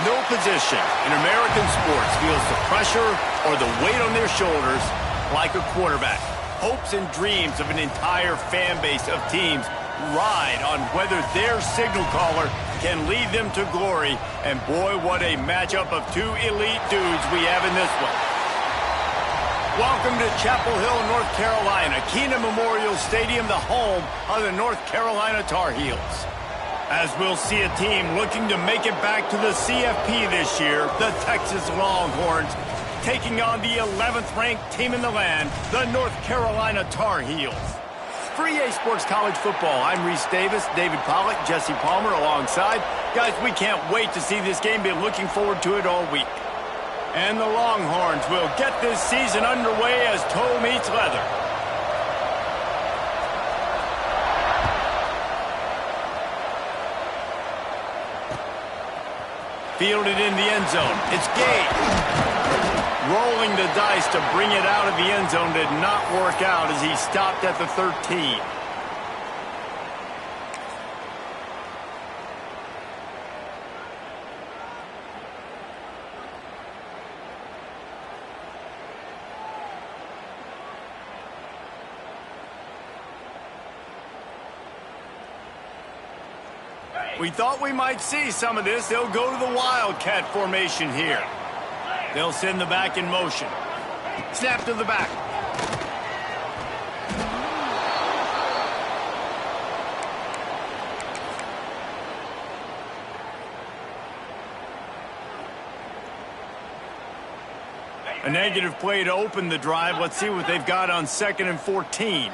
No position in American sports feels the pressure or the weight on their shoulders like a quarterback. Hopes and dreams of an entire fan base of teams ride on whether their signal caller can lead them to glory. And boy, what a matchup of two elite dudes we have in this one. Welcome to Chapel Hill, North Carolina, Kenan Memorial Stadium, the home of the North Carolina Tar Heels. As we'll see a team looking to make it back to the CFP this year, the Texas Longhorns taking on the 11th ranked team in the land, the North Carolina Tar Heels. For EA Sports College Football, I'm Reese Davis, David Pollack, Jesse Palmer alongside. Guys, we can't wait to see this game. Been looking forward to it all week. And the Longhorns will get this season underway as toe meets leather. Fielded in the end zone. It's Gage. Rolling the dice to bring it out of the end zone did not work out as he stopped at the 13. We thought we might see some of this. They'll go to the Wildcat formation here. They'll send the back in motion. Snap to the back. A negative play to open the drive. Let's see what they've got on 2nd and 14.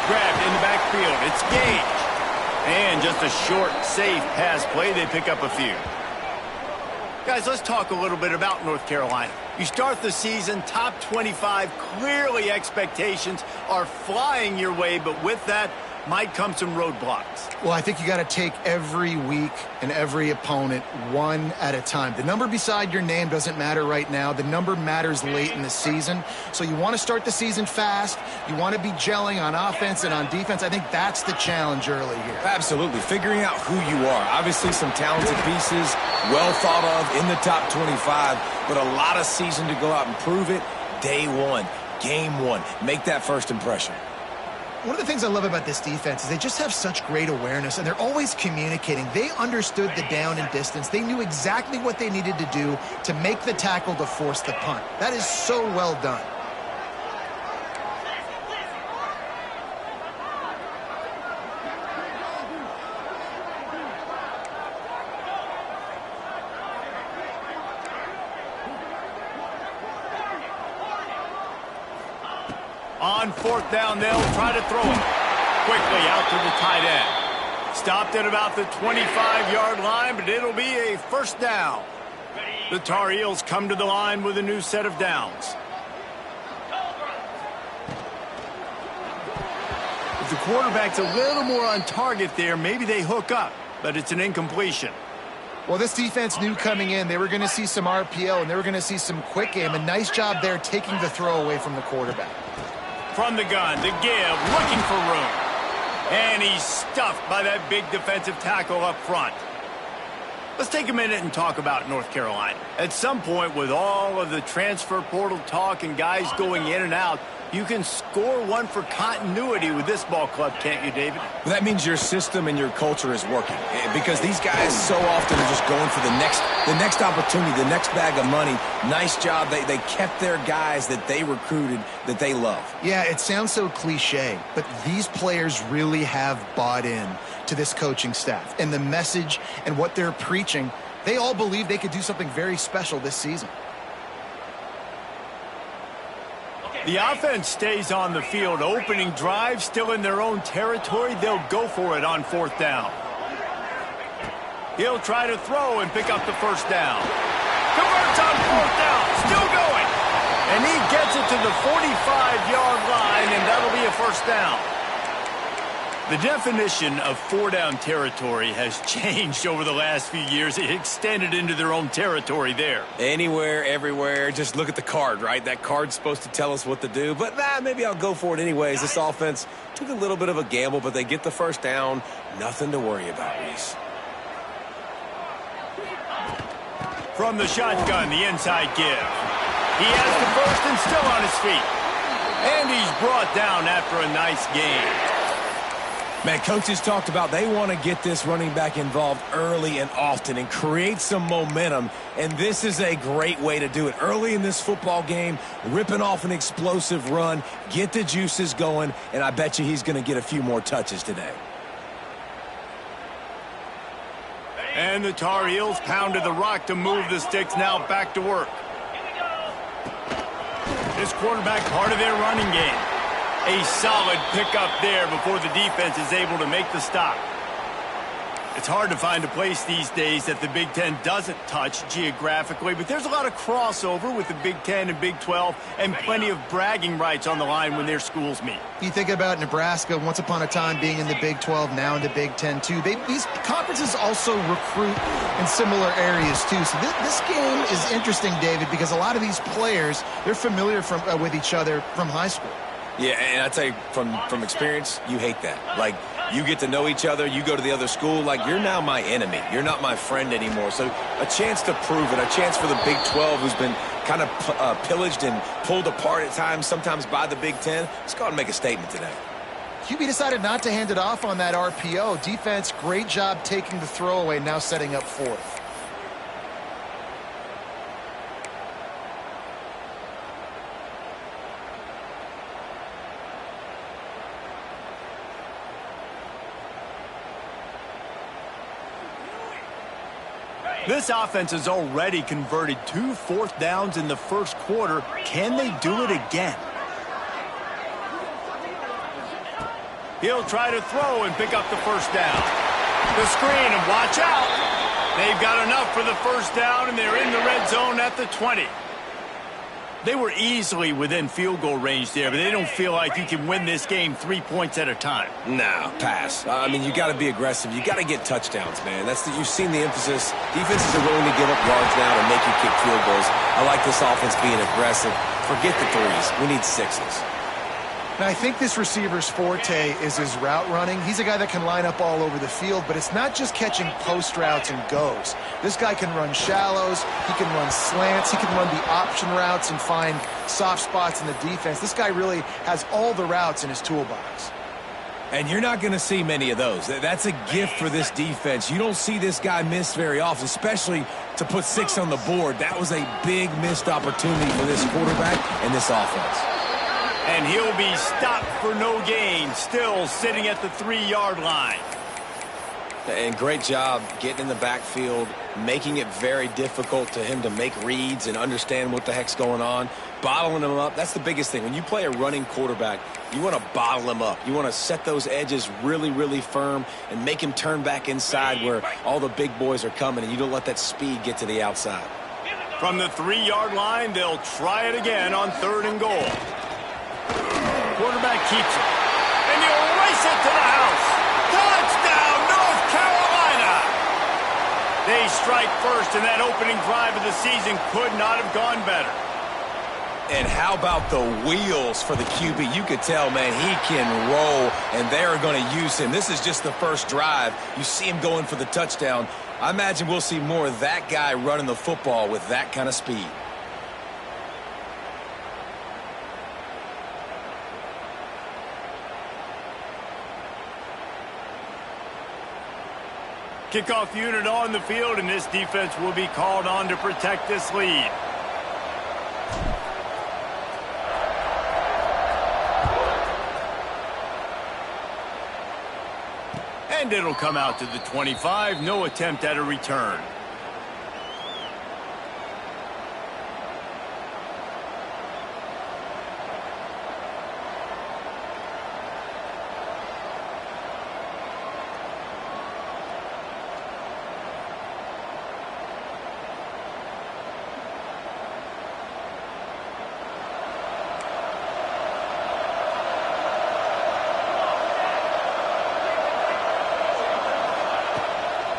Grabbed in the backfield. It's Gage. And just a short, safe pass play. They pick up a few. Guys, let's talk a little bit about North Carolina. You start the season top 25. Clearly expectations are flying your way, but with that might come some roadblocks. Well, I think you got to take every week and every opponent one at a time. The number beside your name doesn't matter right now. The number matters late in the season. So you want to start the season fast. You want to be gelling on offense and on defense. I think that's the challenge early here. Absolutely. Figuring out who you are. Obviously some talented pieces, well thought of in the top 25, but a lot of season to go out and prove it. Day one, game one. Make that first impression. One of the things I love about this defense is they just have such great awareness, and they're always communicating. They understood the down and distance. They knew exactly what they needed to do to make the tackle to force the punt. That is so well done. On 4th down, they'll try to throw it. Quickly out to the tight end. Stopped at about the 25-yard line, but it'll be a first down. The Tar Heels come to the line with a new set of downs. If the quarterback's a little more on target there, maybe they hook up, but it's an incompletion. Well, this defense knew coming in they were going to see some RPO and they were going to see some quick game. A nice job there taking the throw away from the quarterback. From the gun, the give, looking for room. And he's stuffed by that big defensive tackle up front. Let's take a minute and talk about North Carolina. At some point, with all of the transfer portal talk and guys going in and out, you can score one for continuity with this ball club, can't you, David? Well, that means your system and your culture is working, because these guys so often are just going for the next opportunity, the next bag of money. Nice job. They kept their guys that they recruited that they love. Yeah, it sounds so cliche, but these players really have bought in to this coaching staff and the message and what they're preaching. They all believe they could do something very special this season. The offense stays on the field. Opening drive, still in their own territory. They'll go for it on 4th down. He'll try to throw and pick up the first down. Converts on 4th down. Still going. And he gets it to the 45-yard line, and that'll be a first down. The definition of four-down territory has changed over the last few years. It extended into their own territory there. Anywhere, everywhere. Just look at the card, right? That card's supposed to tell us what to do. But maybe I'll go for it anyways. This offense took a little bit of a gamble, but they get the first down. Nothing to worry about, Reese. From the shotgun, the inside give. He has the first and still on his feet. And he's brought down after a nice gain. Man, coaches talked about they want to get this running back involved early and often and create some momentum, and this is a great way to do it. Early in this football game, ripping off an explosive run, get the juices going, and I bet you he's going to get a few more touches today. And the Tar Heels pounded the rock to move the sticks, now back to work. This quarterback part of their running game. A solid pickup there before the defense is able to make the stop. It's hard to find a place these days that the Big Ten doesn't touch geographically, but there's a lot of crossover with the Big Ten and Big 12 and plenty of bragging rights on the line when their schools meet. You think about Nebraska once upon a time being in the Big 12, now in the Big 10 too. These conferences also recruit in similar areas too. So this game is interesting, David, because a lot of these players, they're familiar with each other from high school. Yeah, and I tell you, from experience, you hate that. Like, you get to know each other, you go to the other school, like, you're now my enemy. You're not my friend anymore. So a chance to prove it, a chance for the Big 12, who's been kind of pillaged and pulled apart at times, sometimes by the Big 10. Let's go out and make a statement today. QB decided not to hand it off on that RPO. Defense, great job taking the throwaway, now setting up fourth. This offense has already converted 2 fourth downs in the first quarter. Can they do it again? He'll try to throw and pick up the first down. The screen, and watch out. They've got enough for the first down, and they're in the red zone at the 20. They were easily within field goal range there, but they don't feel like you can win this game 3 points at a time. No, pass. I mean, you got to be aggressive. You got to get touchdowns, man. You've seen the emphasis. Defenses are willing to give up yards now to make you kick field goals. I like this offense being aggressive. Forget the threes. We need sixes. Now, I think this receiver's forte is his route running. He's a guy that can line up all over the field, but it's not just catching post routes and goes. This guy can run shallows, he can run slants, he can run the option routes and find soft spots in the defense. This guy really has all the routes in his toolbox. And you're not going to see many of those. That's a gift for this defense. You don't see this guy miss very often, especially to put 6 on the board. That was a big missed opportunity for this quarterback and this offense. And he'll be stopped for no gain, still sitting at the 3-yard line. And great job getting in the backfield, making it very difficult to him to make reads and understand what the heck's going on, bottling him up. That's the biggest thing. When you play a running quarterback, you want to bottle him up. You want to set those edges really, really firm and make him turn back inside where all the big boys are coming, and you don't let that speed get to the outside. From the 3-yard line, they'll try it again on 3rd and goal. Quarterback keeps it. And he'll race it to the house. Touchdown, North Carolina! They strike first, and that opening drive of the season could not have gone better. And how about the wheels for the QB? You could tell, man, he can roll, and they're going to use him. This is just the first drive. You see him going for the touchdown. I imagine we'll see more of that guy running the football with that kind of speed. Kickoff unit on the field, and this defense will be called on to protect this lead. And it'll come out to the 25. No attempt at a return.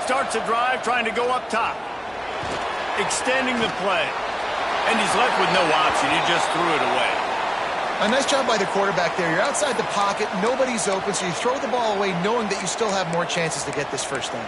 starts the drive trying to go up top. Extending the play. And he's left with no option. He just threw it away. A nice job by the quarterback there. You're outside the pocket. Nobody's open, so you throw the ball away knowing that you still have more chances to get this first down.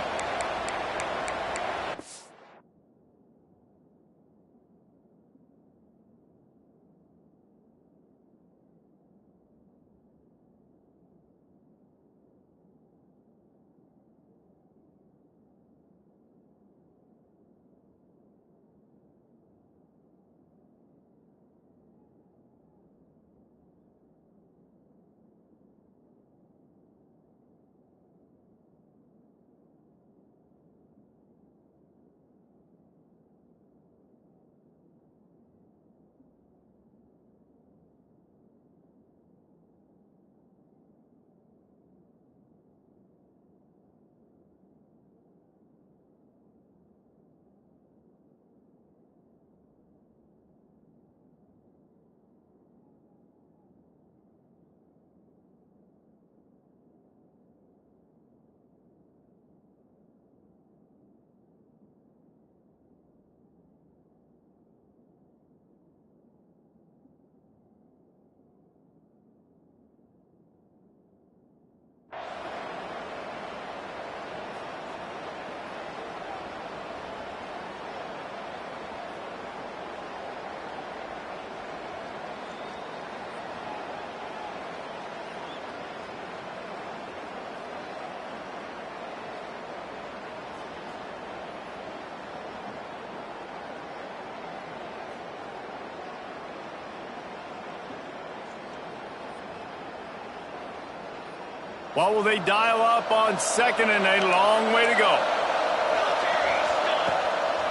What will they dial up on 2nd and a long way to go?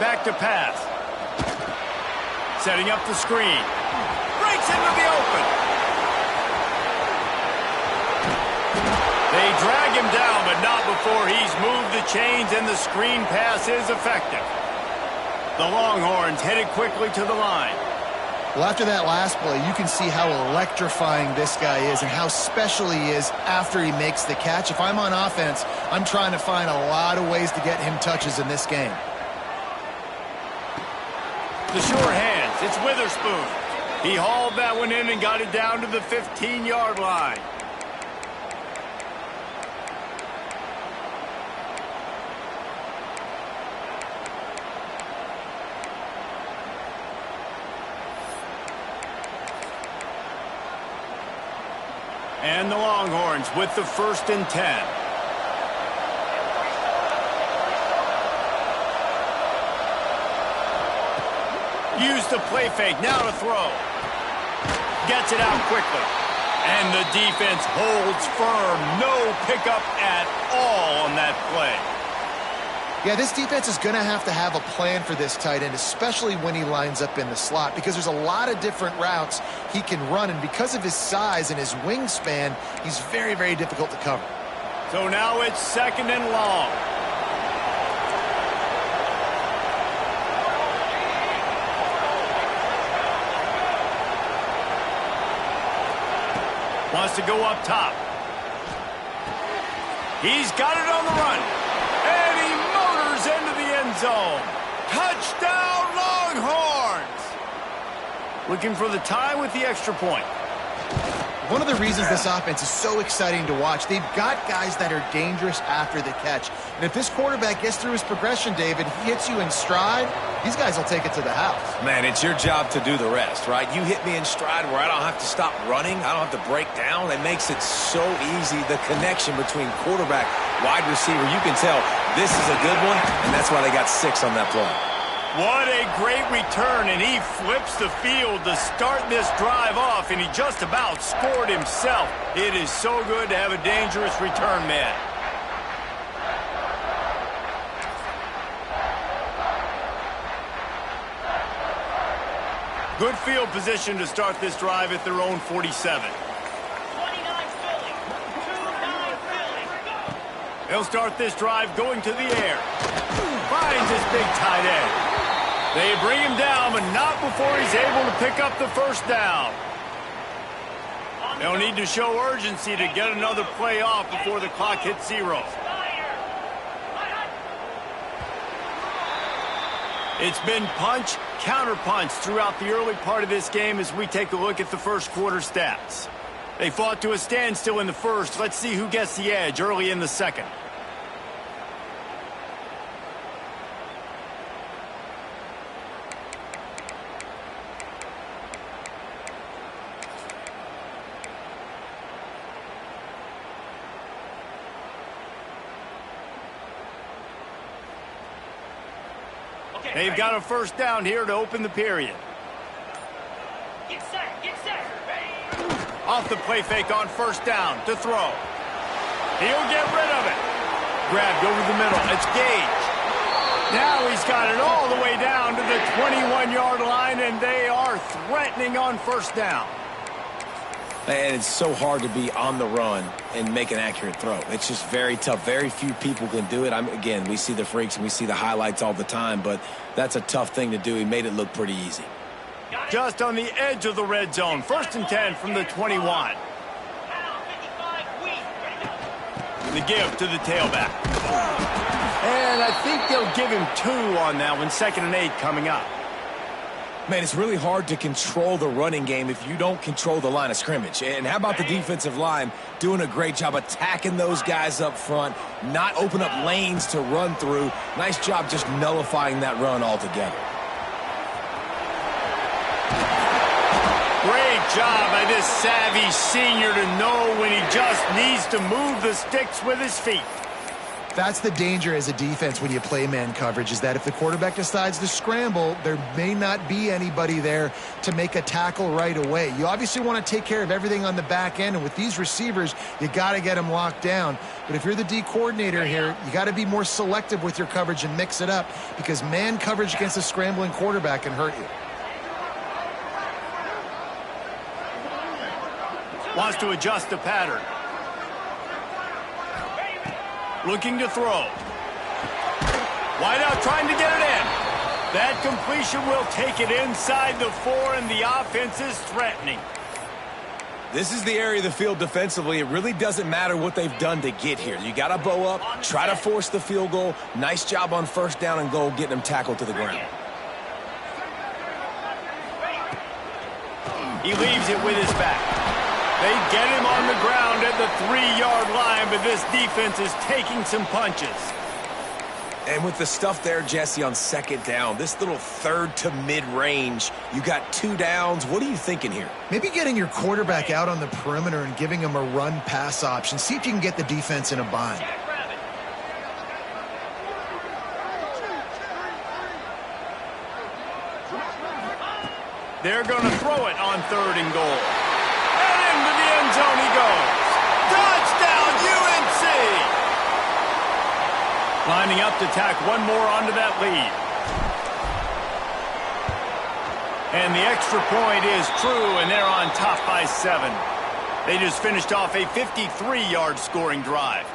Back to pass. Setting up the screen. Breaks into the open. They drag him down, but not before he's moved the chains and the screen pass is effective. The Longhorns headed quickly to the line. Well, after that last play, you can see how electrifying this guy is and how special he is after he makes the catch. If I'm on offense, I'm trying to find a lot of ways to get him touches in this game. The short hands, it's Witherspoon. He hauled that one in and got it down to the 15-yard line. And the Longhorns with the 1st and 10. Use the play fake, now to throw. Gets it out quickly. And the defense holds firm. No pickup at all on that play. Yeah, this defense is going to have a plan for this tight end, especially when he lines up in the slot, because there's a lot of different routes he can run, and because of his size and his wingspan, he's very, very difficult to cover. So now it's 2nd and long. Wants to go up top. He's got it on the run. And he motors into the end zone. Touchdown, Longhorns! Looking for the tie with the extra point. One of the reasons this offense is so exciting to watch, they've got guys that are dangerous after the catch. And if this quarterback gets through his progression, David, he hits you in stride, these guys will take it to the house. Man, it's your job to do the rest, right? You hit me in stride where I don't have to stop running. I don't have to break down. It makes it so easy. The connection between quarterback, wide receiver, you can tell this is a good one, and that's why they got 6 on that play. What a great return, and he flips the field to start this drive off, and he just about scored himself. It is so good to have a dangerous return man. Good field position to start this drive at their own 47. 29 Philly. 29 Philly. They'll start this drive going to the air. Finds his big tight end. They bring him down, but not before he's able to pick up the first down. They'll need to show urgency to get another play off before the clock hits 0. It's been punch, counter-punch throughout the early part of this game as we take a look at the first quarter stats. They fought to a standstill in the first. Let's see who gets the edge early in the second. They've got a first down here to open the period. Get set, get set. Off the play fake on first down to throw. He'll get rid of it. Grabbed over the middle. It's Gage. Now he's got it all the way down to the 21-yard line, and they are threatening on first down. And it's so hard to be on the run and make an accurate throw. It's just very tough. Very few people can do it. Again, we see the freaks and we see the highlights all the time, but that's a tough thing to do. He made it look pretty easy. Just on the edge of the red zone. First and 10 from the 21. The give to the tailback. And I think they'll give him 2 on that one. 2nd and 8 coming up. Man, it's really hard to control the running game if you don't control the line of scrimmage. And how about the defensive line doing a great job attacking those guys up front, not open up lanes to run through. Nice job just nullifying that run altogether. Great job by this savvy senior to know when he just needs to move the sticks with his feet. That's the danger as a defense when you play man coverage, is that if the quarterback decides to scramble, there may not be anybody there to make a tackle right away. You obviously want to take care of everything on the back end, and with these receivers, you got to get them locked down. But if you're the D coordinator here, you got to be more selective with your coverage and mix it up, because man coverage against a scrambling quarterback can hurt you. Wants to adjust the pattern. Looking to throw. Wide out trying to get it in. That completion will take it inside the 4, and the offense is threatening. This is the area of the field defensively. It really doesn't matter what they've done to get here. You got to bow up, try to force the field goal. Nice job on first down and goal, getting them tackled to the ground. He leaves it with his back. They get him on the ground at the 3-yard line, but this defense is taking some punches. And with the stuff there, Jesse, on second down, this little third to mid-range, you got 2 downs. What are you thinking here? Maybe getting your quarterback out on the perimeter and giving him a run-pass option. See if you can get the defense in a bind. They're going to throw it on 3rd and goal. Into the end zone he goes. Touchdown, UNC! Lining up to tack one more onto that lead. And the extra point is true, and they're on top by 7. They just finished off a 53-yard scoring drive.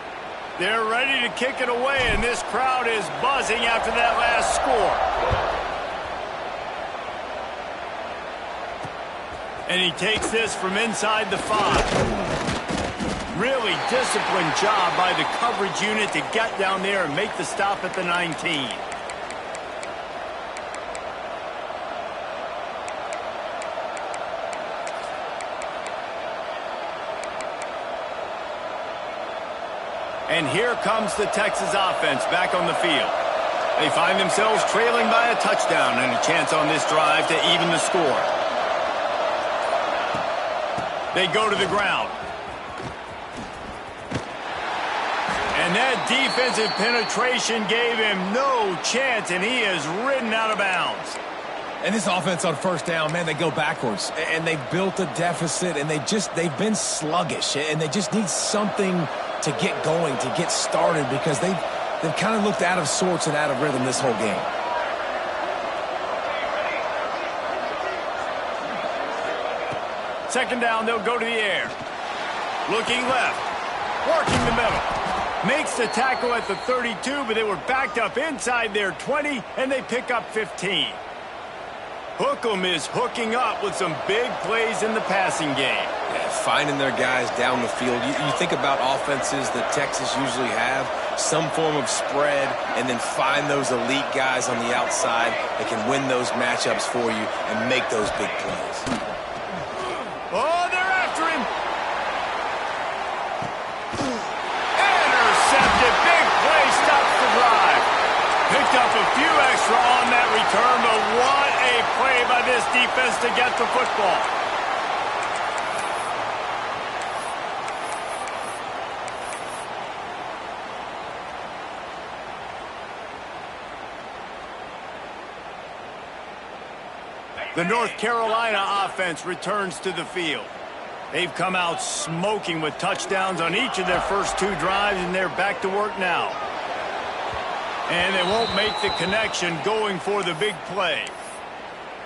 They're ready to kick it away, and this crowd is buzzing after that last score. And he takes this from inside the 5. Really disciplined job by the coverage unit to get down there and make the stop at the 19. And here comes the Texas offense back on the field. They find themselves trailing by a touchdown and a chance on this drive to even the score. They go to the ground. And that defensive penetration gave him no chance, and he is ridden out of bounds. And this offense on first down, man, they go backwards. And they built a deficit, and they've been sluggish. And they just need something to get going, to get started, because they've kind of looked out of sorts and out of rhythm this whole game. Second down, they'll go to the air. Looking left. Working the middle. Makes the tackle at the 32, but they were backed up inside their 20, and they pick up 15. Hookem is hooking up with some big plays in the passing game. Yeah, finding their guys down the field. You think about offenses that Texas usually have, some form of spread, and then find those elite guys on the outside that can win those matchups for you and make those big plays. Oh, they're after him. Intercepted. Big play stops the drive. Picked up a few extra on that return, but what a play by this defense to get the football. The North Carolina offense returns to the field. They've come out smoking with touchdowns on each of their first 2 drives, and they're back to work now. And they won't make the connection going for the big play.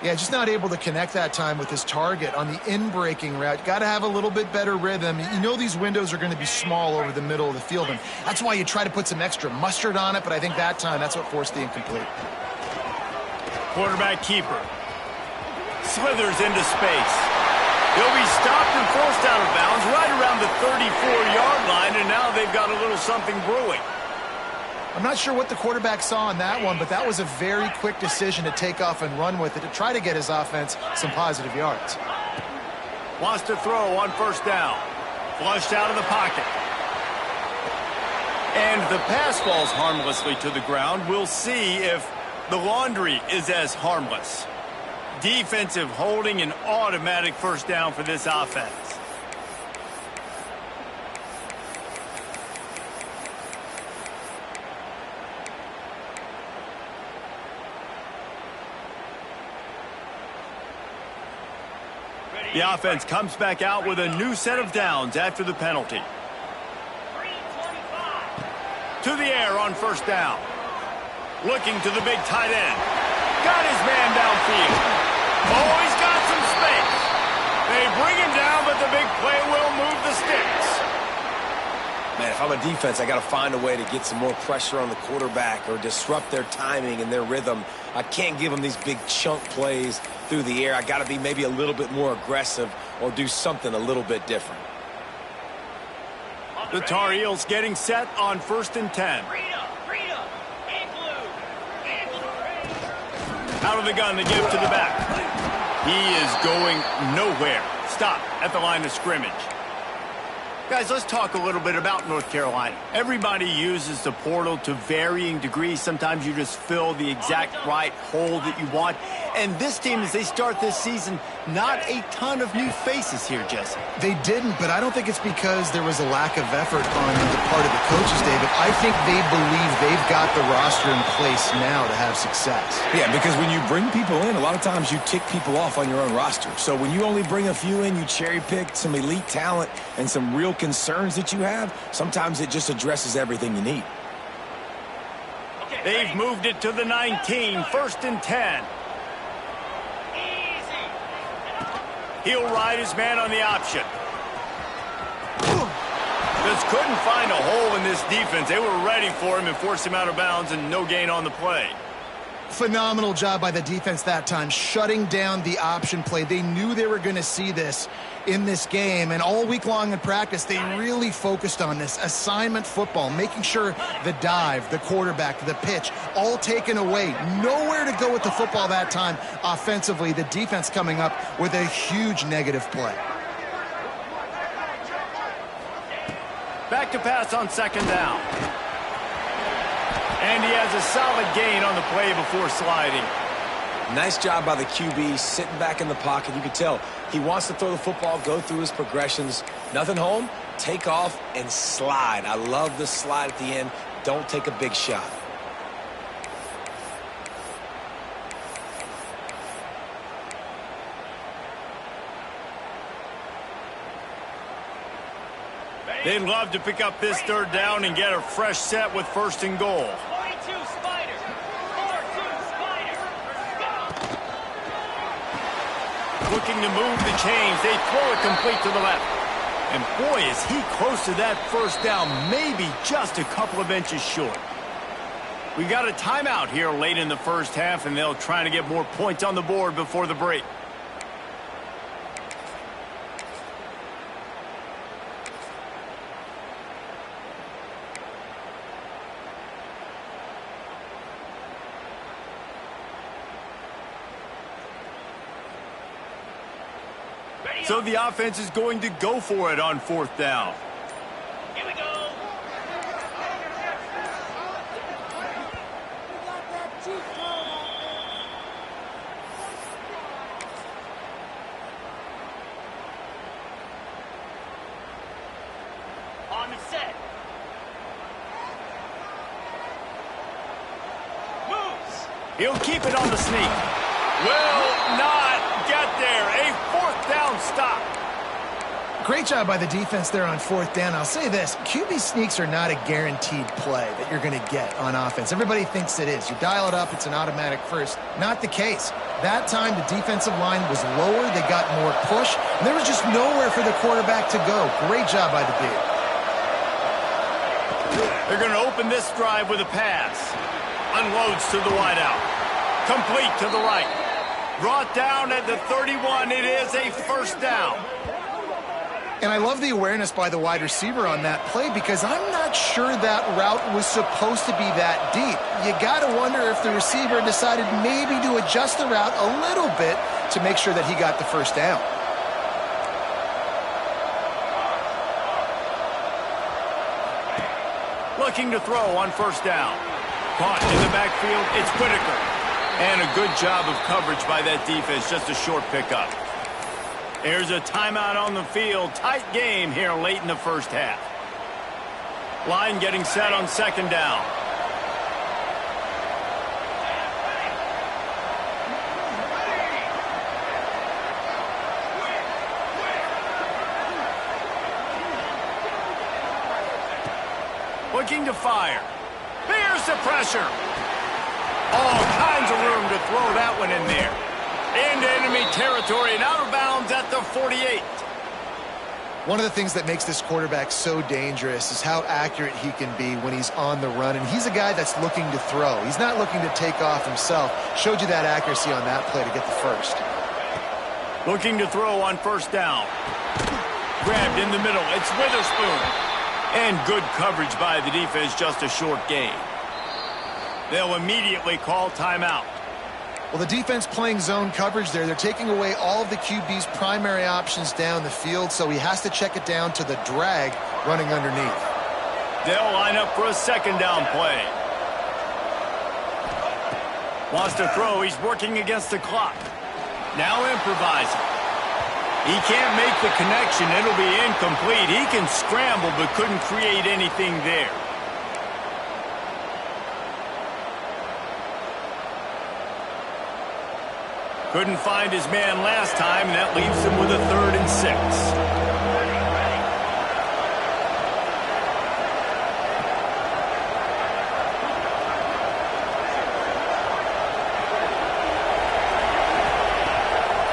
Yeah, just not able to connect that time with his target on the in-breaking route. Got to have a little bit better rhythm. You know these windows are going to be small over the middle of the field, and that's why you try to put some extra mustard on it, but I think that time that's what forced the incomplete. Quarterback keeper slithers into space. He'll be stopped and forced out of bounds right around the 34-yard line, and now they've got a little something brewing. I'm not sure what the quarterback saw on that one, but that was a very quick decision to take off and run with it to try to get his offense some positive yards. Wants to throw on first down. Flushed out of the pocket. And the pass falls harmlessly to the ground. We'll see if the laundry is as harmless. Defensive holding, an automatic first down for this offense. The offense comes back out with a new set of downs after the penalty. To the air on first down. Looking to the big tight end. Got his man downfield. Oh, he's got some space. They bring him down, but the big play will move the sticks. Man, if I'm a defense, I got to find a way to get some more pressure on the quarterback or disrupt their timing and their rhythm. I can't give them these big chunk plays through the air. I got to be maybe a little bit more aggressive or do something a little bit different. The Tar Heels getting set on 1st and 10. Out of the gun to give to the back. He is going nowhere. Stop at the line of scrimmage. Guys, let's talk a little bit about North Carolina. Everybody uses the portal to varying degrees. Sometimes you just fill the exact right hole that you want. And this team, as they start this season, not a ton of new faces here, Jesse. They didn't, but I don't think it's because there was a lack of effort on the part of the coaches, David. I think they believe they've got the roster in place now to have success. Yeah, because when you bring people in, a lot of times you tick people off on your own roster. So when you only bring a few in, you cherry pick some elite talent and some real concerns that you have, sometimes it just addresses everything you need. They've moved it to the 19, 1st and 10. He'll ride his man on the option. Just couldn't find a hole in this defense. They were ready for him and forced him out of bounds, and no gain on the play. Phenomenal job by the defense that time, shutting down the option play. They knew they were going to see this in this game, and all week long in practice, they really focused on this assignment football, making sure the dive, the quarterback, the pitch, all taken away. Nowhere to go with the football that time offensively. The defense coming up with a huge negative play. Back to pass on 2nd down. And he has a solid gain on the play before sliding. Nice job by the QB, sitting back in the pocket. You can tell he wants to throw the football, go through his progressions. Nothing home, take off, and slide. I love the slide at the end. Don't take a big shot. They'd love to pick up this 3rd down and get a fresh set with 1st and goal. Looking to move the chains. They throw it complete to the left. And boy, is he close to that 1st down, maybe just a couple of inches short. We got a timeout here late in the first half, and they'll try to get more points on the board before the break. So the offense is going to go for it on 4th down. Here we go. On the set. Moves. He'll keep it on the sneak. Will not get there. A 4th down stop. Great job by the defense there on 4th down. I'll say this, QB sneaks are not a guaranteed play that you're going to get on offense. Everybody thinks it is. You dial it up, it's an automatic first. Not the case. That time, the defensive line was lower. They got more push, and there was just nowhere for the quarterback to go. Great job by the D. They're going to open this drive with a pass. Unloads to the wideout. Complete to the right. Brought down at the 31. It is a 1st down. And I love the awareness by the wide receiver on that play because I'm not sure that route was supposed to be that deep. You got to wonder if the receiver decided maybe to adjust the route a little bit to make sure that he got the 1st down. Looking to throw on 1st down. Caught in the backfield, it's Whitaker. And a good job of coverage by that defense, just a short pickup. There's a timeout on the field. Tight game here late in the first half. Line getting set on 2nd down. Looking to fire. There's the pressure. All kinds of room to throw that one in there. Into enemy territory and out of bounds at the 48. One of the things that makes this quarterback so dangerous is how accurate he can be when he's on the run. And he's a guy that's looking to throw. He's not looking to take off himself. Showed you that accuracy on that play to get the 1st. Looking to throw on 1st down. Grabbed in the middle. It's Witherspoon. And good coverage by the defense, just a short gain. They'll immediately call timeout. Well, the defense playing zone coverage there. They're taking away all of the QB's primary options down the field, so he has to check it down to the drag running underneath. They'll line up for a 2nd down play. Wants to throw. He's working against the clock. Now improvising. He can't make the connection. It'll be incomplete. He can scramble but couldn't create anything there. Couldn't find his man last time, and that leaves him with a 3rd and 6.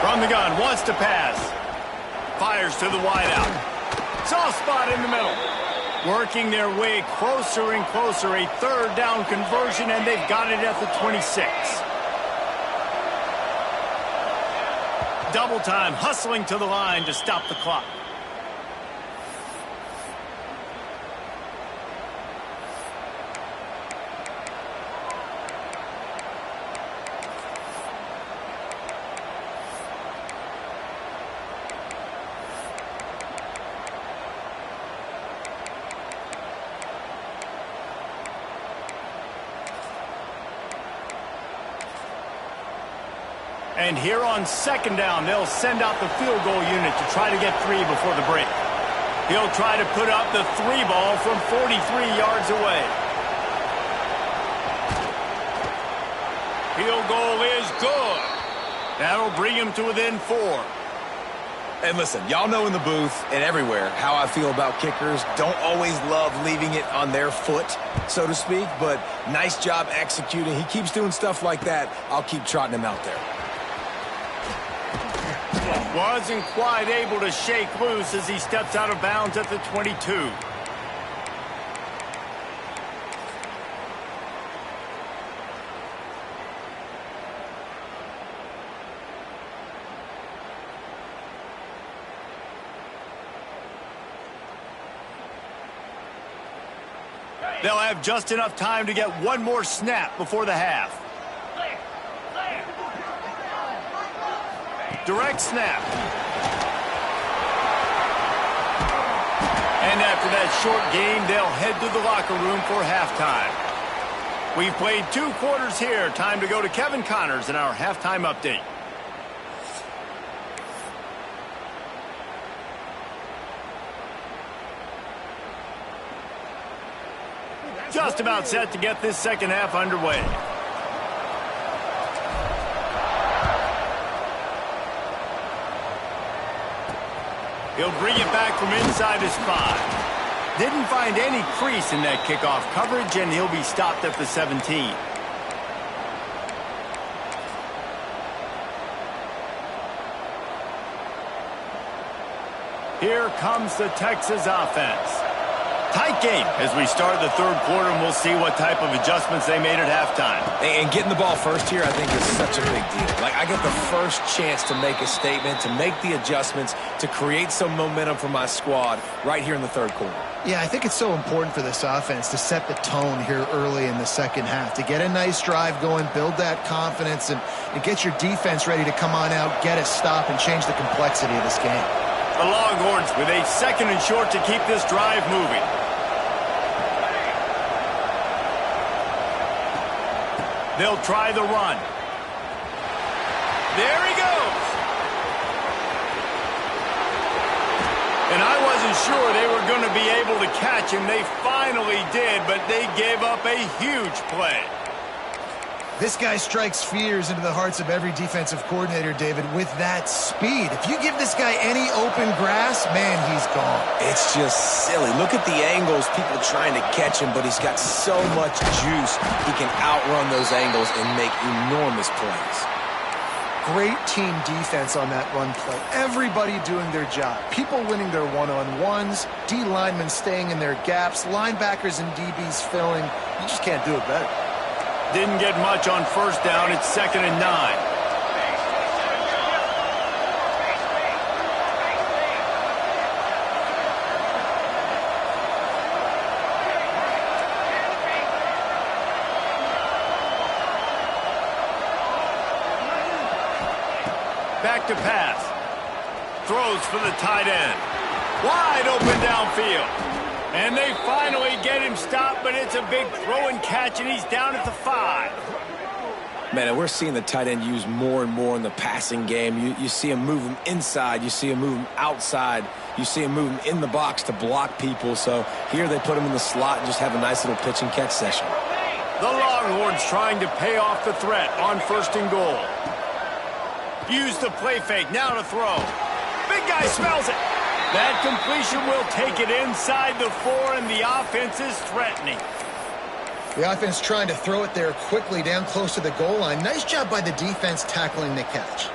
From the gun, wants to pass. Fires to the wideout. Soft spot in the middle. Working their way closer and closer. A 3rd down conversion, and they've got it at the 26. Double time, hustling to the line to stop the clock. And here on 2nd down, they'll send out the field goal unit to try to get 3 before the break. He'll try to put up the 3 ball from 43 yards away. Field goal is good. That'll bring him to within 4. And listen, y'all know in the booth and everywhere how I feel about kickers. Don't always love leaving it on their foot, so to speak, but nice job executing. He keeps doing stuff like that. I'll keep trotting him out there. Wasn't quite able to shake loose as he steps out of bounds at the 22. They'll have just enough time to get one more snap before the half. Clear. Clear. Direct snap. And after that short game, they'll head to the locker room for halftime. We've played 2 quarters here. Time to go to Kevin Connors in our halftime update. Just about set to get this second half underway. He'll bring it back from inside his 5. Didn't find any crease in that kickoff coverage, and he'll be stopped at the 17. Here comes the Texas offense. Tight game as we start the third quarter, and we'll see what type of adjustments they made at halftime. And getting the ball first here, I think, is such a big deal. Like, I get the first chance to make a statement, to make the adjustments, to create some momentum for my squad right here in the third quarter. Yeah, I think it's so important for this offense to set the tone here early in the second half, to get a nice drive going, build that confidence, and get your defense ready to come on out, get a stop, and change the complexity of this game. The Longhorns with a second and short to keep this drive moving. They'll try the run. There he goes. And I wasn't sure they were going to be able to catch him. They finally did, but they gave up a huge play. This guy strikes fears into the hearts of every defensive coordinator, David, with that speed. If you give this guy any open grass, man, he's gone. It's just silly. Look at the angles, people trying to catch him, but he's got so much juice. He can outrun those angles and make enormous plays. Great team defense on that run play. Everybody doing their job. People winning their one-on-ones, D linemen staying in their gaps, linebackers and DBs filling. You just can't do it better. Didn't get much on first down. It's 2nd and 9. Back to pass. Throws for the tight end. Wide open downfield. And they finally get him stopped, but it's a big throw and catch, and he's down at the 5. Man, and we're seeing the tight end used more and more in the passing game. You see him move him inside. You see him move him outside. You see him move him in the box to block people. So here they put him in the slot and just have a nice little pitch and catch session. The Longhorns trying to pay off the threat on 1st and goal. Use the play fake, now to throw. Big guy smells it. That completion will take it inside the 4, and the offense is threatening. The offense trying to throw it there quickly down close to the goal line. Nice job by the defense tackling the catch.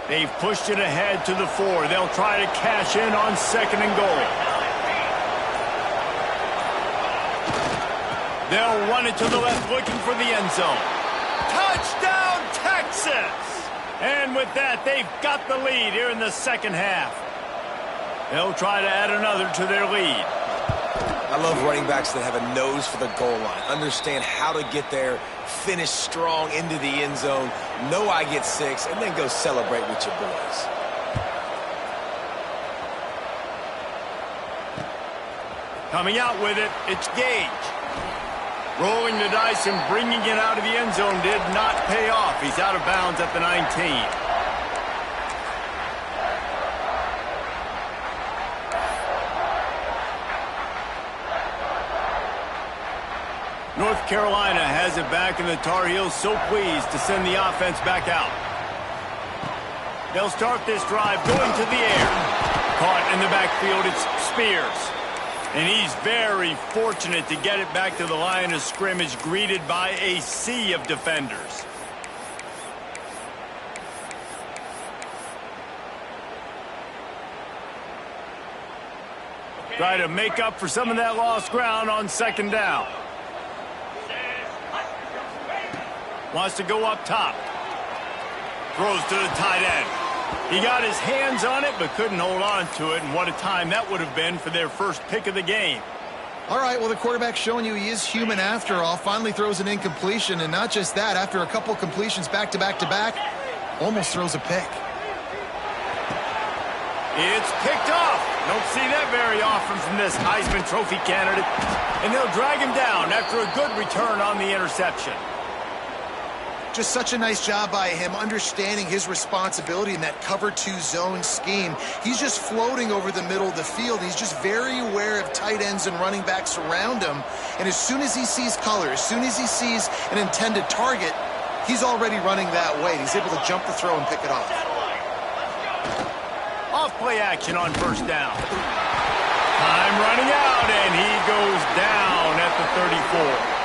They've pushed it ahead to the 4. They'll try to cash in on 2nd and goal. They'll run it to the left, looking for the end zone. Touchdown, Texas! And with that, they've got the lead here in the second half. They'll try to add another to their lead. I love running backs that have a nose for the goal line. Understand how to get there, finish strong into the end zone, know I get 6, and then go celebrate with your boys. Coming out with it, it's Gage. Rolling the dice and bringing it out of the end zone did not pay off. He's out of bounds at the 19. North Carolina has it back, and the Tar Heels so pleased to send the offense back out. They'll start this drive going to the air. Caught in the backfield, it's Spears. And he's very fortunate to get it back to the line of scrimmage, greeted by a sea of defenders. Try to make up for some of that lost ground on second down. Wants to go up top. Throws to the tight end. He got his hands on it but couldn't hold on to it, and what a time that would have been for their first pick of the game. All right, well, the quarterback's showing you he is human after all. Finally throws an incompletion, and not just that, after a couple completions back-to-back-to-back, almost throws a pick. It's picked off. Don't see that very often from this Heisman Trophy candidate. And they'll drag him down after a good return on the interception. Just such a nice job by him understanding his responsibility in that cover 2 zone scheme. He's just floating over the middle of the field. He's just very aware of tight ends and running backs around him. And as soon as he sees color, as soon as he sees an intended target, he's already running that way. He's able to jump the throw and pick it off. Off play action on first down. Time running out, and he goes down at the 34.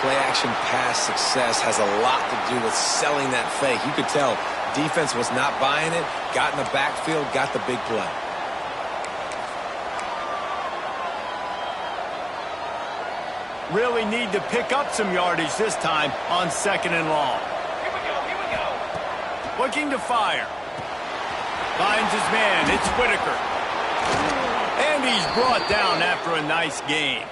Play-action pass success has a lot to do with selling that fake. You could tell defense was not buying it, got in the backfield, got the big play. Really need to pick up some yardage this time on second and long. Here we go. Looking to fire. Finds his man. It's Whitaker. And he's brought down after a nice gain.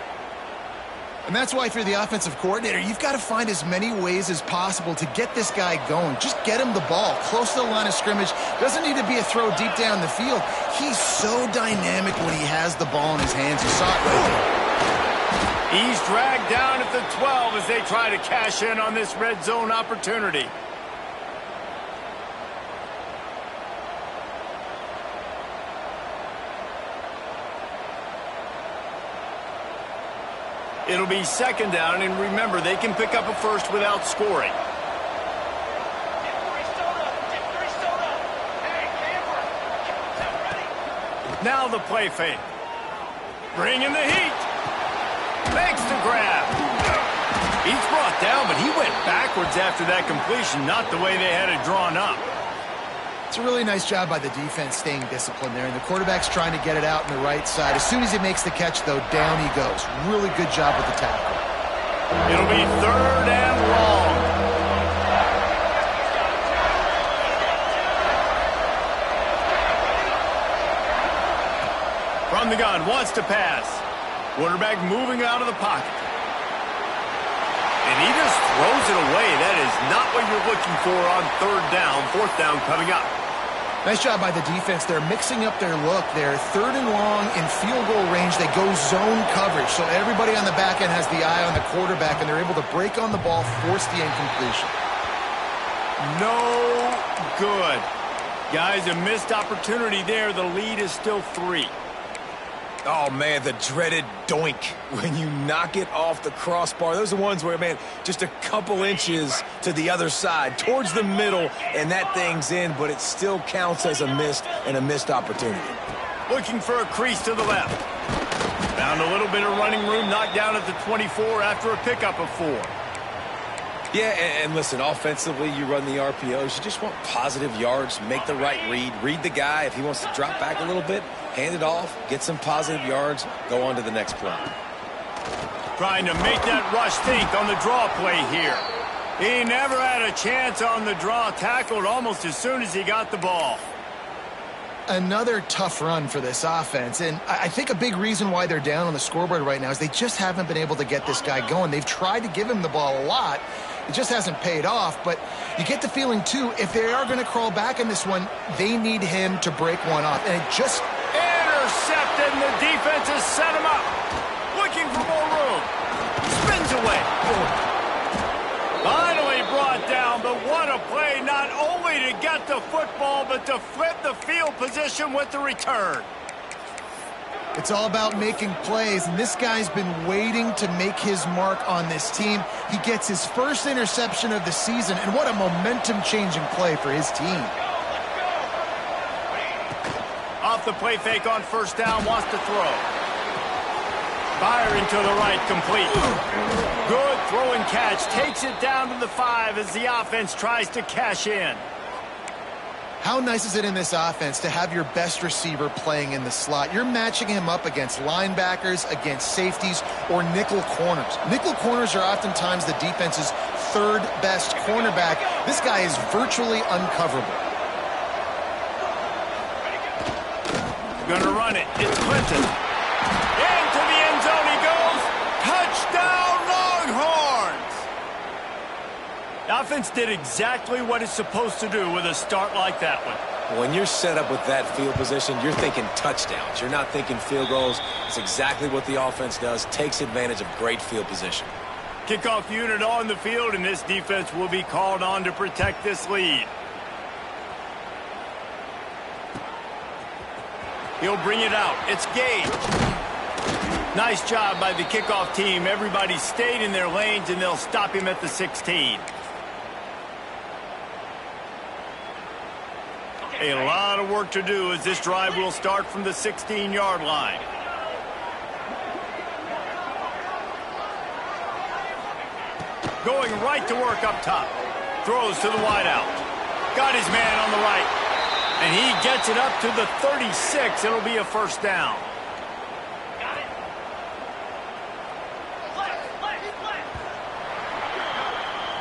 And that's why if you're the offensive coordinator, you've got to find as many ways as possible to get this guy going. Just get him the ball close to the line of scrimmage. Doesn't need to be a throw deep down the field. He's so dynamic when he has the ball in his hands. You saw it right there. He's dragged down at the 12 as they try to cash in on this red zone opportunity. It'll be second down, and remember, they can pick up a first without scoring. Now the play fake. Bringing the heat. Makes the grab. He's brought down, but he went backwards after that completion, not the way they had it drawn up. It's a really nice job by the defense staying disciplined there, and the quarterback's trying to get it out on the right side. As soon as he makes the catch, though, down he goes. Really good job with the tackle. It'll be third and long. From the gun, wants to pass. Quarterback moving out of the pocket. And he just throws it away. That is not what you're looking for on third down. Fourth down coming up. Nice job by the defense. They're mixing up their look. They're third and long in field goal range. They go zone coverage. So everybody on the back end has the eye on the quarterback, and they're able to break on the ball, force the incompletion. No good. Guys, a missed opportunity there. The lead is still 3. Oh, man, the dreaded doink when you knock it off the crossbar. Those are the ones where, man, just a couple inches to the other side, towards the middle, and that thing's in, but it still counts as a missed opportunity. Looking for a crease to the left. Found a little bit of running room, knocked down at the 24 after a pickup of 4. Yeah, and listen, offensively, you run the RPOs. You just want positive yards, make the right read the guy. If he wants to drop back a little bit, hand it off, get some positive yards, go on to the next play. Trying to make that rush think on the draw play here. He never had a chance on the draw, tackled almost as soon as he got the ball. Another tough run for this offense, and I think a big reason why they're down on the scoreboard right now is they just haven't been able to get this guy going. They've tried to give him the ball a lot. It just hasn't paid off, but you get the feeling, too, if they are going to crawl back in this one, they need him to break one off, and it just... Intercepted, and the defense has set him up. Looking for more room. Spins away. Finally brought down, but what a play, not only to get the football, but to flip the field position with the return. It's all about making plays, and this guy's been waiting to make his mark on this team. He gets his first interception of the season, and what a momentum-changing play for his team. Off the play fake on first down, wants to throw. Firing to the right, complete. Good throw and catch, takes it down to the 5 as the offense tries to cash in. How nice is it in this offense to have your best receiver playing in the slot? You're matching him up against linebackers, against safeties, or nickel corners. Nickel corners are oftentimes the defense's third best cornerback. This guy is virtually uncoverable. Gonna run it. It's Clinton. Into the end zone he goes. Touchdown, Longhorns! The offense did exactly what it's supposed to do with a start like that one. When you're set up with that field position, you're thinking touchdowns. You're not thinking field goals. It's exactly what the offense does. Takes advantage of great field position. Kickoff unit on the field, and this defense will be called on to protect this lead. He'll bring it out. It's Gage. Nice job by the kickoff team. Everybody stayed in their lanes, and they'll stop him at the 16. A lot of work to do as this drive will start from the 16-yard line. Going right to work up top. Throws to the wideout. Got his man on the right. And he gets it up to the 36. It'll be a first down. Got it. Left.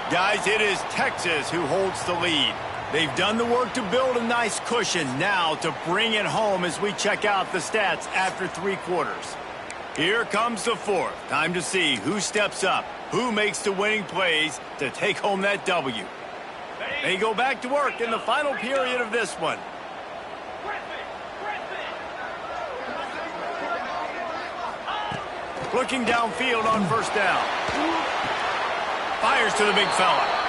Guys, it is Texas who holds the lead. They've done the work to build a nice cushion. Now to bring it home as we check out the stats after 3 quarters. Here comes the fourth. Time to see who steps up, who makes the winning plays to take home that W. They go back to work in the final period of this one. Looking downfield on first down. Fires to the big fella.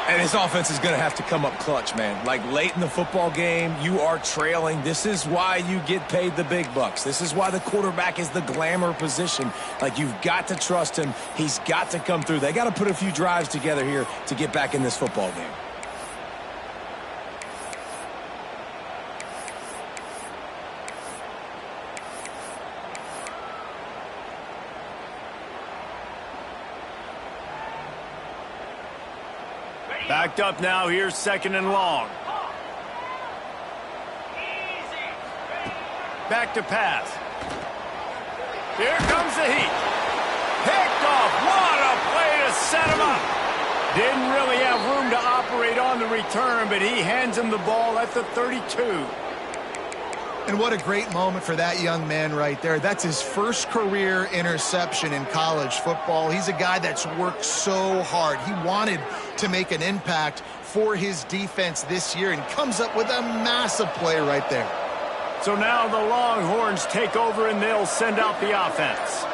And his offense is going to have to come up clutch, man. Like late in the football game, you are trailing. This is why you get paid the big bucks. This is why the quarterback is the glamour position. Like, you've got to trust him. He's got to come through. They got to put a few drives together here to get back in this football game. Backed up now. Here's second and long. Back to pass. Here comes the heat. Picked off. What a play to set him up. Didn't really have room to operate on the return, but he hands him the ball at the 32. And what a great moment for that young man right there. That's his first career interception in college football. He's a guy that's worked so hard. He wanted to make an impact for his defense this year and comes up with a massive play right there. So now the Longhorns take over and they'll send out the offense.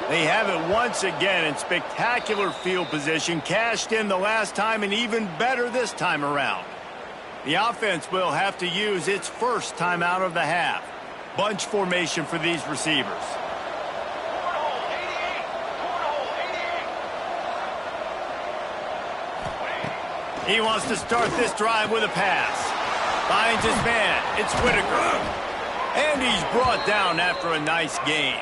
They have it once again in spectacular field position, cashed in the last time and even better this time around. The offense will have to use its first time out of the half. Bunch formation for these receivers. He wants to start this drive with a pass. Finds his man. It's Whitaker. And he's brought down after a nice gain.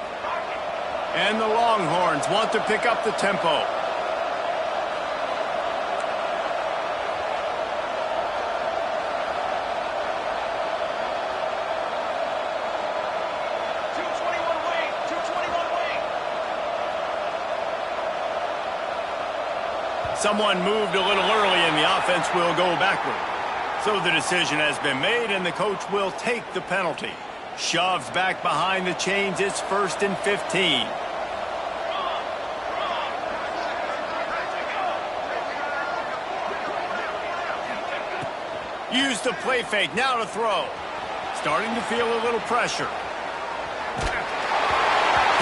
And the Longhorns want to pick up the tempo. Someone moved a little early and the offense will go backward. So the decision has been made and the coach will take the penalty. Shoves back behind the chains. It's 1st and 15. Use the play fake. Now to throw. Starting to feel a little pressure.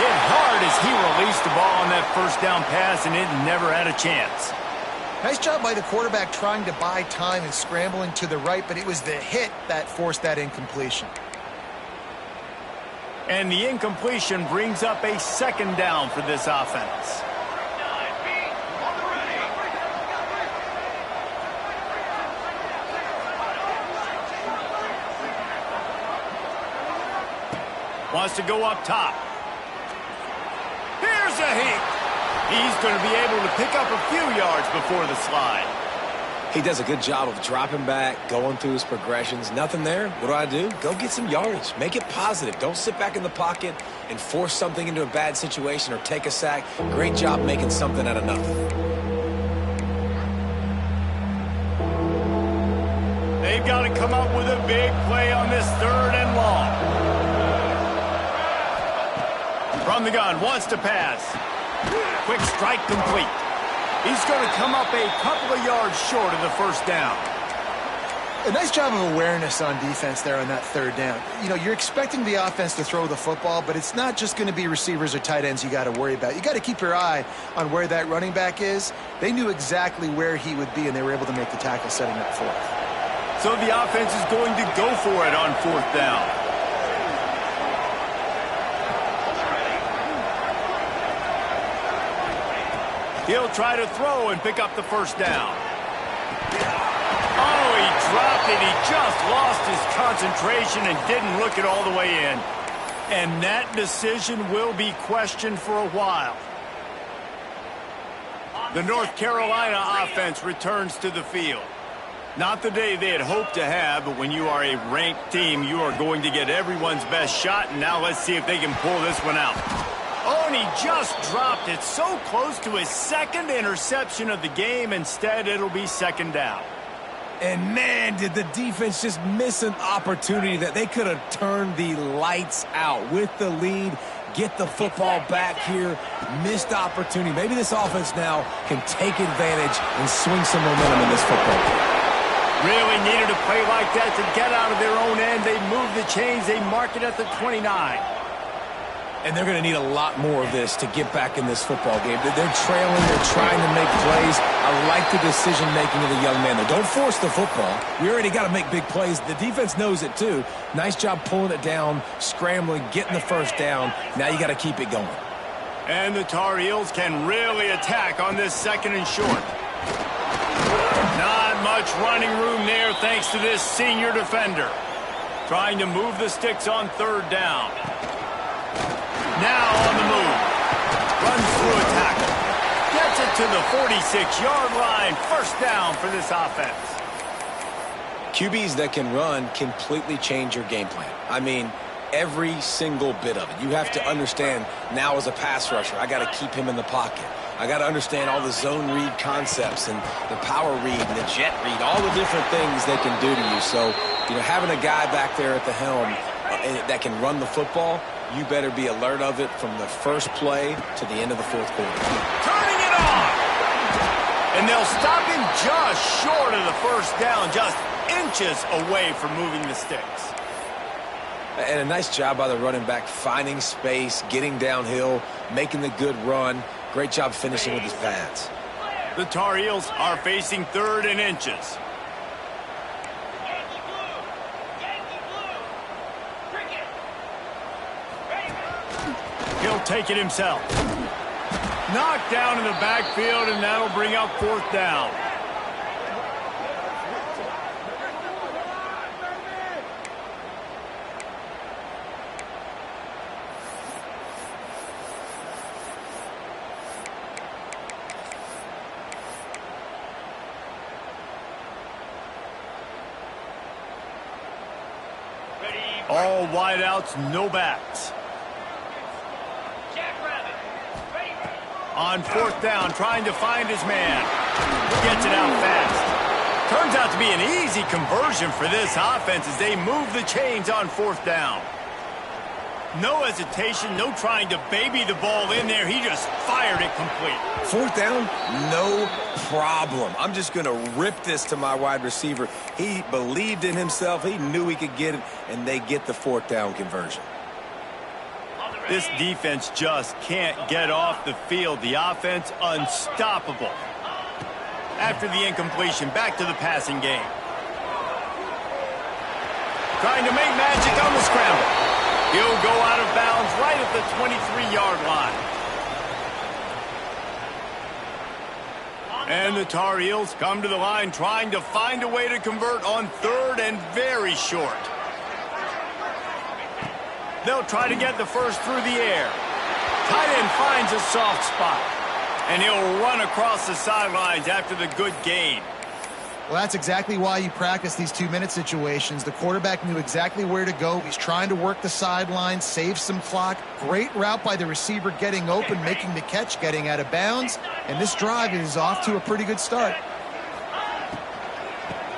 Hit hard as he released the ball on that first down pass and it never had a chance. Nice job by the quarterback trying to buy time and scrambling to the right, but it was the hit that forced that incompletion. And the incompletion brings up a second down for this offense. Wants to go up top. Here's a heat. He's going to be able to pick up a few yards before the slide. He does a good job of dropping back, going through his progressions. Nothing there. What do? Go get some yardage. Make it positive. Don't sit back in the pocket and force something into a bad situation or take a sack. Great job making something out of nothing. They've got to come up with a big play on this 3rd and long. From the gun, wants to pass. Quick strike complete. He's going to come up a couple of yards short of the 1st down. A nice job of awareness on defense there on that 3rd down. You know, you're expecting the offense to throw the football, but it's not just going to be receivers or tight ends you got to worry about. You got to keep your eye on where that running back is. They knew exactly where he would be, and they were able to make the tackle setting up 4th. So the offense is going to go for it on 4th down. He'll try to throw and pick up the 1st down. Oh, he dropped it. He just lost his concentration and didn't look it all the way in. And that decision will be questioned for a while. The North Carolina offense returns to the field. Not the day they had hoped to have, but when you are a ranked team, you are going to get everyone's best shot. And now let's see if they can pull this one out. Oh, and he just dropped it so close to his 2nd interception of the game. Instead, it'll be 2nd down. And, man, did the defense just miss an opportunity that they could have turned the lights out with the lead, get the football back here, missed opportunity. Maybe this offense now can take advantage and swing some momentum in this football game. Really needed a play like that to get out of their own end. They move the chains. They mark it at the 29. And they're going to need a lot more of this to get back in this football game. They're trailing. They're trying to make plays. I like the decision-making of the young man there. Don't force the football. We already got to make big plays. The defense knows it, too. Nice job pulling it down, scrambling, getting the 1st down. Now you got to keep it going. And the Tar Heels can really attack on this 2nd and short. Not much running room there thanks to this senior defender. Trying to move the sticks on 3rd down. Now on the move. Runs through a tackle. Gets it to the 46-yard line. 1st down for this offense. QBs that can run completely change your game plan. I mean, every single bit of it. You have to understand now as a pass rusher, I got to keep him in the pocket. I got to understand all the zone read concepts and the power read and the jet read, all the different things they can do to you. So, you know, having a guy back there at the helm that can run the football, you better be alert of it from the 1st play to the end of the 4th quarter. Turning it on! And they'll stop him just short of the 1st down, just inches away from moving the sticks. And a nice job by the running back, finding space, getting downhill, making the good run. Great job finishing with his pads. The Tar Heels are facing 3rd and inches. He'll take it himself. Knocked down in the backfield, and that'll bring up 4th down. All wideouts, no backs. On 4th down, trying to find his man. Gets it out fast. Turns out to be an easy conversion for this offense as they move the chains on 4th down. No hesitation, no trying to baby the ball in there. He just fired it complete. 4th down, no problem. I'm just going to rip this to my wide receiver. He believed in himself. He knew he could get it, and they get the 4th down conversion. This defense just can't get off the field. The offense unstoppable. After the incompletion, back to the passing game. Trying to make magic on the scramble. He'll go out of bounds right at the 23-yard line. And the Tar Heels come to the line trying to find a way to convert on 3rd and very short. They'll try to get the 1st through the air. Tight end finds a soft spot. And he'll run across the sidelines after the good gain. Well, that's exactly why you practice these 2-minute situations. The quarterback knew exactly where to go. He's trying to work the sideline, save some clock. Great route by the receiver getting open, making the catch, getting out of bounds. And this drive is off to a pretty good start.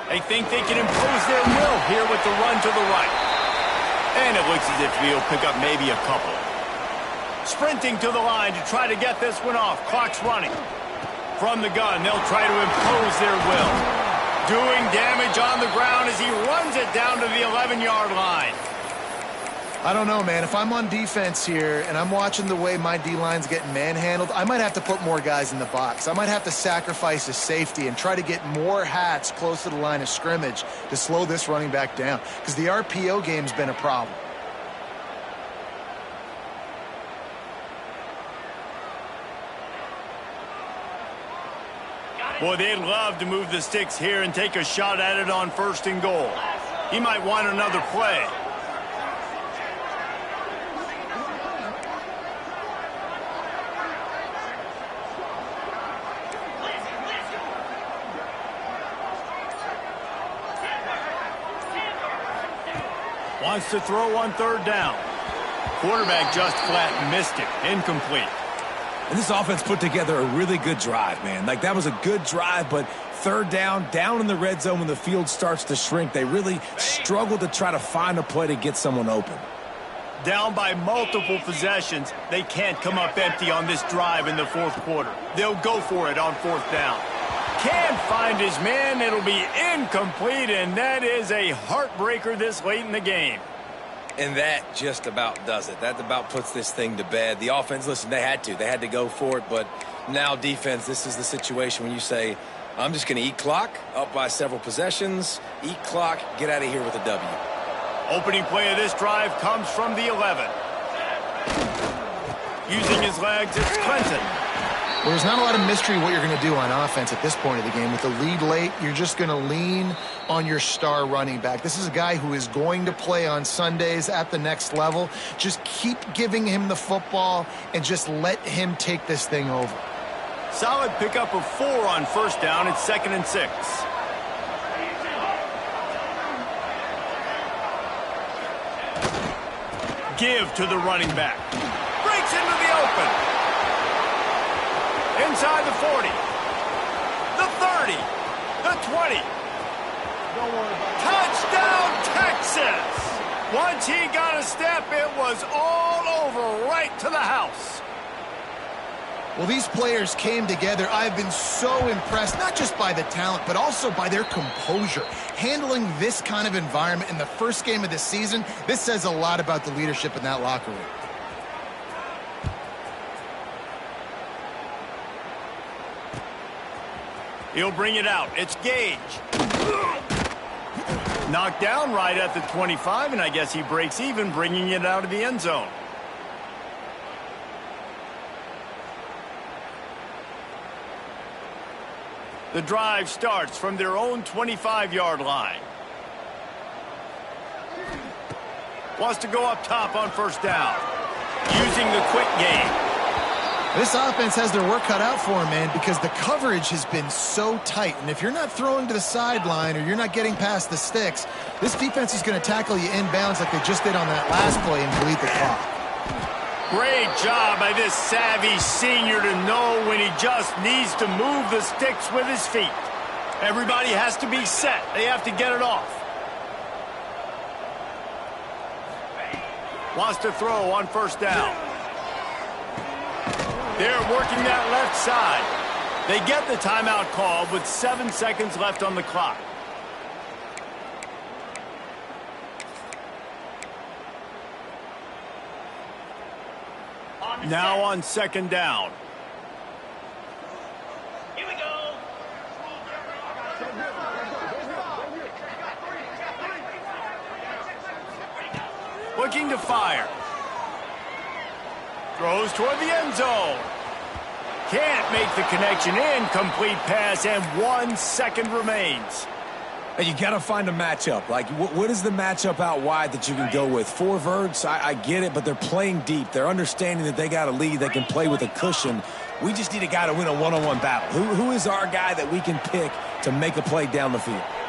They think they can impose their will here with the run to the right. And it looks as if he'll pick up maybe a couple. Sprinting to the line to try to get this one off. Clock's running. From the gun, they'll try to impose their will. Doing damage on the ground as he runs it down to the 11-yard line. I don't know, man. If I'm on defense here and I'm watching the way my D-line's getting manhandled, I might have to put more guys in the box. I might have to sacrifice a safety and try to get more hats close to the line of scrimmage to slow this running back down, because the RPO game's been a problem. Boy, they'd love to move the sticks here and take a shot at it on 1st and goal. He might want another play. Wants to throw on 3rd down. Quarterback just flat missed it. Incomplete. And this offense put together a really good drive, man. Like, that was a good drive, but 3rd down in the red zone when the field starts to shrink, they really struggle to try to find a play to get someone open. Down by multiple possessions, they can't come up empty on this drive in the 4th quarter. They'll go for it on 4th down. Can't find his man. It'll be incomplete, and that is a heartbreaker this late in the game. And that just about does it. That about puts this thing to bed. The offense, listen, they had to go for it, but now defense, this is the situation when you say, I'm just going to eat clock, up by several possessions, eat clock, get out of here with a W. Opening play of this drive comes from the 11. Using his legs, it's Clinton. Well, there's not a lot of mystery what you're going to do on offense at this point of the game. With the lead late, you're just going to lean on your star running back. This is a guy who is going to play on Sundays at the next level. Just keep giving him the football and just let him take this thing over. Solid pickup of 4 on 1st down. It's 2nd and 6. Give to the running back. Breaks into the open. Inside the 40. The 30. The 20. Touchdown, Texas! Once he got a step, it was all over right to the house. Well, these players came together. I've been so impressed, not just by the talent, but also by their composure. Handling this kind of environment in the first game of the season, this says a lot about the leadership in that locker room. He'll bring it out. It's Gage. Knocked down right at the 25, and I guess he breaks even, bringing it out of the end zone. The drive starts from their own 25-yard line. Wants to go up top on 1st down. Using the quick game. This offense has their work cut out for them, man, because the coverage has been so tight. And if you're not throwing to the sideline or you're not getting past the sticks, this defense is going to tackle you inbounds like they just did on that last play and bleed the clock. Great job by this savvy senior to know when he just needs to move the sticks with his feet. Everybody has to be set. They have to get it off. Wants to throw on 1st down. They're working that left side. They get the timeout called with 7 seconds left on the clock. Now on 2nd down. Here we go. Looking to fire. Throws toward the end zone. Can't make the connection. Incomplete pass, and 1 second remains. And you got to find a matchup. Like, what is the matchup out wide that you can go with? 4 verts, I get it, but they're playing deep. They're understanding that they got a lead. They can play with a cushion. We just need a guy to win a one-on-one battle. Who is our guy that we can pick to make a play down the field.